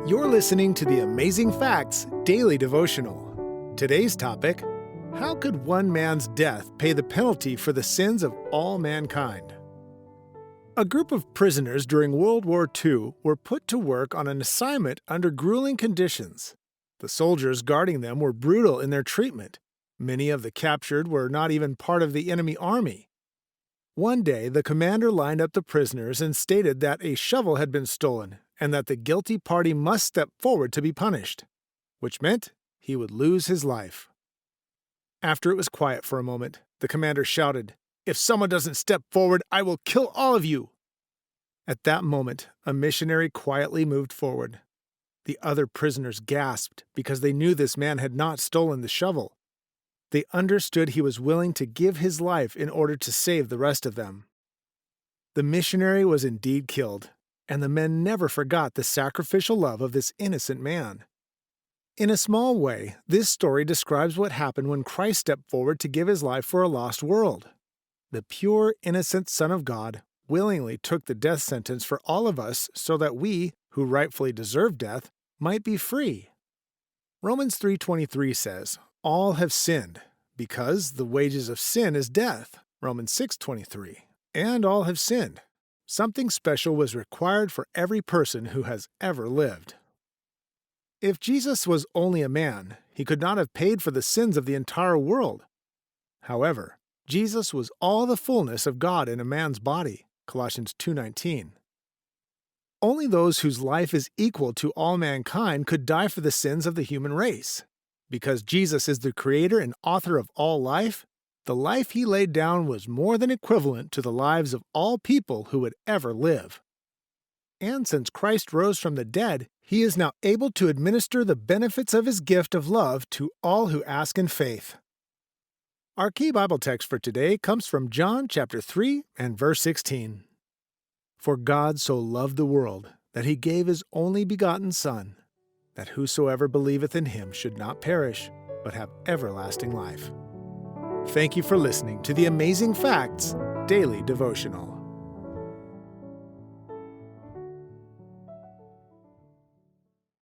You're listening to the Amazing Facts Daily Devotional. Today's topic: how could one man's death pay the penalty for the sins of all mankind? A group of prisoners during World War II were put to work on an assignment under grueling conditions. The soldiers guarding them were brutal in their treatment. Many of the captured were not even part of the enemy army. One day, the commander lined up the prisoners and stated that a shovel had been stolen and that the guilty party must step forward to be punished, which meant he would lose his life. After it was quiet for a moment, the commander shouted, "If someone doesn't step forward, I will kill all of you!" At that moment, a missionary quietly moved forward. The other prisoners gasped because they knew this man had not stolen the shovel. They understood he was willing to give his life in order to save the rest of them. The missionary was indeed killed, and the men never forgot the sacrificial love of this innocent man. In a small way, this story describes what happened when Christ stepped forward to give his life for a lost world. The pure, innocent Son of God willingly took the death sentence for all of us so that we, who rightfully deserve death, might be free. Romans 3:23 says, "All have sinned, because the wages of sin is death," Romans 6:23, and all have sinned. Something special was required for every person who has ever lived. If Jesus was only a man, he could not have paid for the sins of the entire world. However, Jesus was all the fullness of God in a man's body, Colossians 2:19. Only those whose life is equal to all mankind could die for the sins of the human race. Because Jesus is the creator and author of all life, the life he laid down was more than equivalent to the lives of all people who would ever live. And since Christ rose from the dead, he is now able to administer the benefits of his gift of love to all who ask in faith. Our key Bible text for today comes from John chapter 3 and verse 16. "For God so loved the world that he gave his only begotten Son, that whosoever believeth in him should not perish, but have everlasting life." Thank you for listening to the Amazing Facts Daily Devotional.